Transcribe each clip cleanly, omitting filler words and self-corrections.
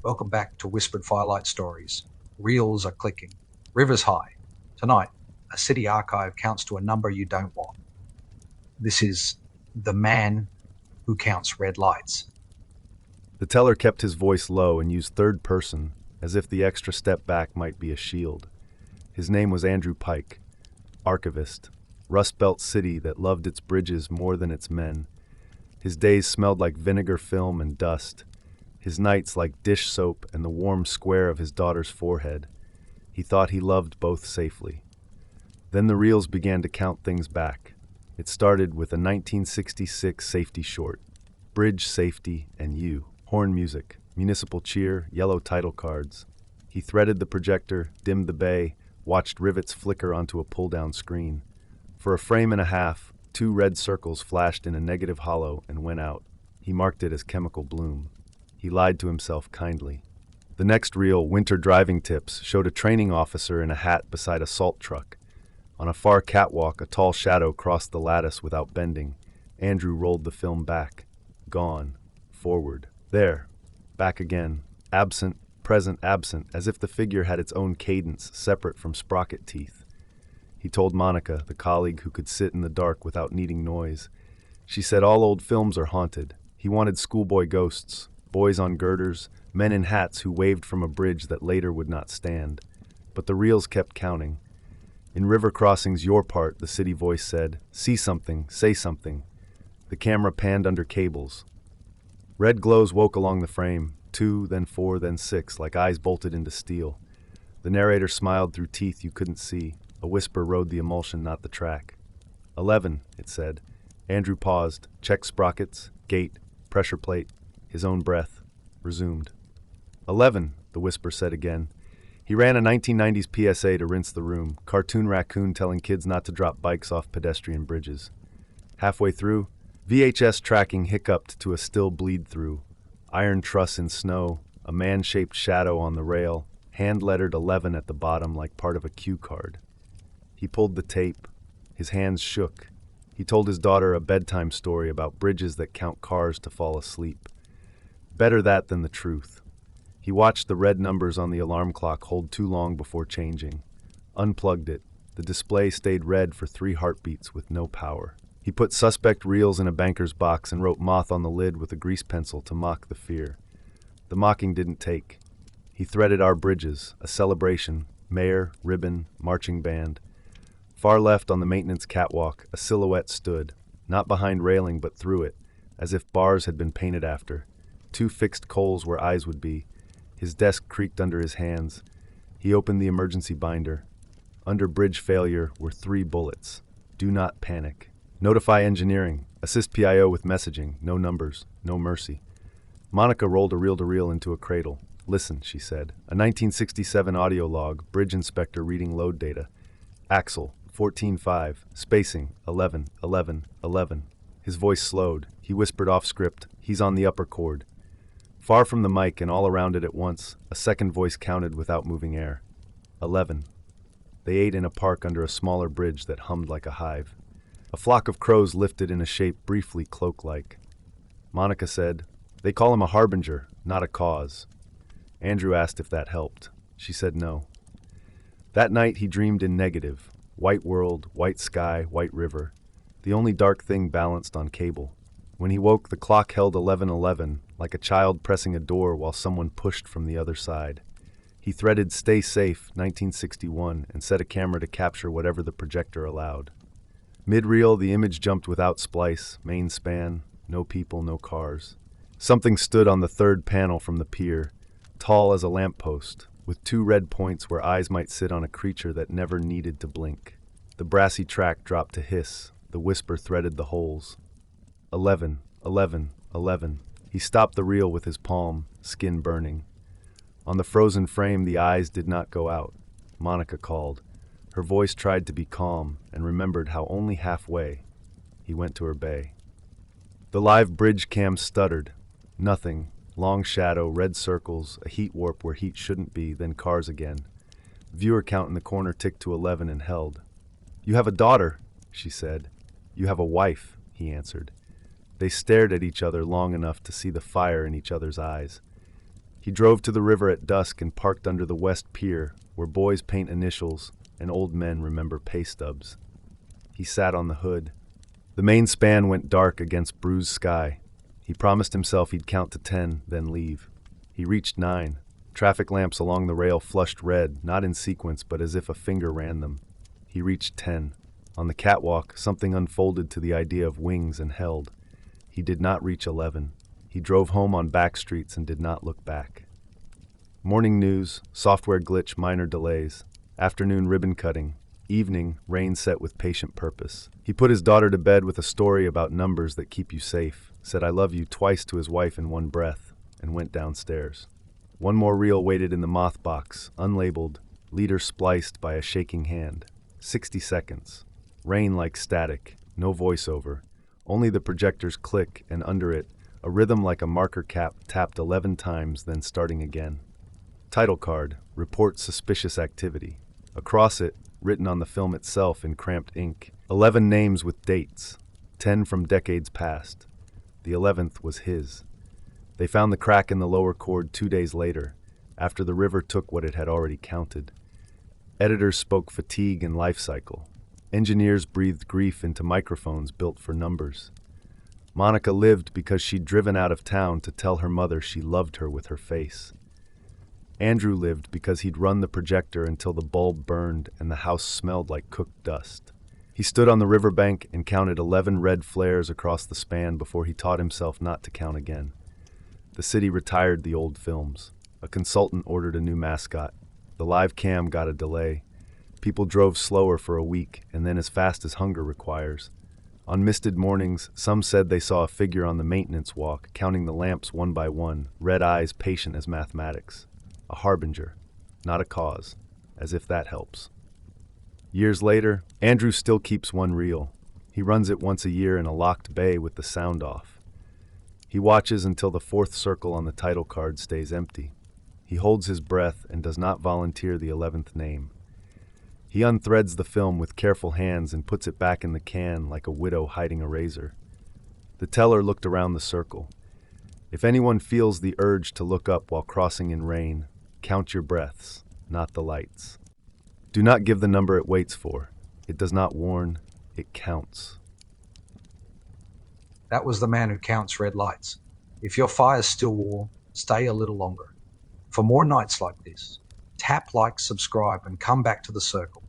Welcome back to Whispered Firelight Stories. Reels are clicking. Rivers high. Tonight, a city archive counts to a number you don't want. This is The Man Who Counts Red Lights. The teller kept his voice low and used third person, as if the extra step back might be a shield. His name was Andrew Pike, archivist, Rust Belt city that loved its bridges more than its men. His days smelled like vinegar film and dust, his nights like dish soap and the warm square of his daughter's forehead. He thought he loved both safely. Then the reels began to count things back. It started with a 1966 safety short, Bridge Safety and You, horn music, municipal cheer, yellow title cards. He threaded the projector, dimmed the bay, watched rivets flicker onto a pull-down screen. For a frame and a half, 2 red circles flashed in a negative hollow and went out. He marked it as chemical bloom. He lied to himself kindly. The next reel, Winter Driving Tips, showed a training officer in a hat beside a salt truck. On a far catwalk, a tall shadow crossed the lattice without bending. Andrew rolled the film back. Gone. Forward. There. Back again. Absent, present, absent, as if the figure had its own cadence, separate from sprocket teeth. He told Monica, the colleague who could sit in the dark without needing noise. She said all old films are haunted. He wanted schoolboy ghosts, boys on girders, men in hats who waved from a bridge that later would not stand. But the reels kept counting. In River Crossing's Your Part, the city voice said, "See something, say something." The camera panned under cables. Red glows woke along the frame, 2, then 4, then 6, like eyes bolted into steel. The narrator smiled through teeth you couldn't see. A whisper rode the emulsion, not the track. 11, it said. Andrew paused, checked sprockets, gate, pressure plate, his own breath, resumed. 11, the whisper said again. He ran a 1990s PSA to rinse the room, cartoon raccoon telling kids not to drop bikes off pedestrian bridges. Halfway through, VHS tracking hiccuped to a still bleed-through. Iron truss in snow, a man-shaped shadow on the rail, hand-lettered 11 at the bottom like part of a cue card. He pulled the tape. His hands shook. He told his daughter a bedtime story about bridges that count cars to fall asleep. Better that than the truth. He watched the red numbers on the alarm clock hold too long before changing. Unplugged it. The display stayed red for 3 heartbeats with no power. He put suspect reels in a banker's box and wrote moth on the lid with a grease pencil to mock the fear. The mocking didn't take. He threaded our bridges, a celebration, mayor, ribbon, marching band. Far left on the maintenance catwalk, a silhouette stood, not behind railing but through it, as if bars had been painted after. 2 fixed coals where eyes would be. His desk creaked under his hands. He opened the emergency binder. Under bridge failure were 3 bullets. Do not panic. Notify engineering. Assist PIO with messaging. No numbers. No mercy. Monica rolled a reel-to-reel into a cradle. Listen, she said. A 1967 audio log, bridge inspector reading load data. Axle, 14.5. Spacing, 11, 11, 11. His voice slowed. He whispered off script. He's on the upper chord. Far from the mic and all around it at once, a second voice counted without moving air. 11. They ate in a park under a smaller bridge that hummed like a hive. A flock of crows lifted in a shape briefly cloak-like. Monica said, "They call him a harbinger, not a cause." Andrew asked if that helped. She said no. That night he dreamed in negative. White world, white sky, white river. The only dark thing balanced on cable. When he woke, the clock held 11:11, like a child pressing a door while someone pushed from the other side. He threaded Stay Safe, 1961, and set a camera to capture whatever the projector allowed. Mid-reel, the image jumped without splice, main span, no people, no cars. Something stood on the 3rd panel from the pier, tall as a lamppost, with 2 red points where eyes might sit on a creature that never needed to blink. The brassy track dropped to hiss. The whisper threaded the holes. 11, 11, 11. He stopped the reel with his palm, skin burning. On the frozen frame, the eyes did not go out. Monica called. Her voice tried to be calm and remembered how only halfway. He went to her bay. The live bridge cam stuttered. Nothing. Long shadow, red circles, a heat warp where heat shouldn't be, then cars again. Viewer count in the corner ticked to 11 and held. "You have a daughter," she said. "You have a wife," he answered. They stared at each other long enough to see the fire in each other's eyes. He drove to the river at dusk and parked under the West Pier, where boys paint initials and old men remember pay stubs. He sat on the hood. The main span went dark against bruised sky. He promised himself he'd count to 10, then leave. He reached 9. Traffic lamps along the rail flushed red, not in sequence, but as if a finger ran them. He reached 10. On the catwalk, something unfolded to the idea of wings and held. He did not reach 11. He drove home on back streets and did not look back. Morning news, software glitch, minor delays. Afternoon, ribbon cutting. Evening, rain set with patient purpose. He put his daughter to bed with a story about numbers that keep you safe, said "I love you" twice to his wife in one breath, and went downstairs. One more reel waited in the moth box, unlabeled, leader spliced by a shaking hand. 60 seconds. Rain like static, no voiceover. Only the projector's click, and under it, a rhythm like a marker cap tapped 11 times, then starting again. Title card, report suspicious activity. Across it, written on the film itself in cramped ink, 11 names with dates, 10 from decades past. The 11th was his. They found the crack in the lower cord 2 days later, after the river took what it had already counted. Editors spoke fatigue and life cycle. Engineers breathed grief into microphones built for numbers. Monica lived because she'd driven out of town to tell her mother she loved her with her face. Andrew lived because he'd run the projector until the bulb burned and the house smelled like cooked dust. He stood on the riverbank and counted 11 red flares across the span before he taught himself not to count again. The city retired the old films. A consultant ordered a new mascot. The live cam got a delay. People drove slower for a week, and then as fast as hunger requires. On misted mornings, some said they saw a figure on the maintenance walk, counting the lamps one by one, red eyes patient as mathematics. A harbinger, not a cause, as if that helps. Years later, Andrew still keeps one reel. He runs it once a year in a locked bay with the sound off. He watches until the 4th circle on the title card stays empty. He holds his breath and does not volunteer the 11th name. He unthreads the film with careful hands and puts it back in the can like a widow hiding a razor. The teller looked around the circle. If anyone feels the urge to look up while crossing in rain, count your breaths, not the lights. Do not give the number it waits for. It does not warn, it counts. That was the man who counts red lights. If your fire's still warm, stay a little longer. For more nights like this, tap like, subscribe, and come back to the circle.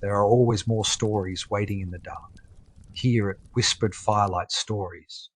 There are always more stories waiting in the dark, here at Whispered Firelight Stories.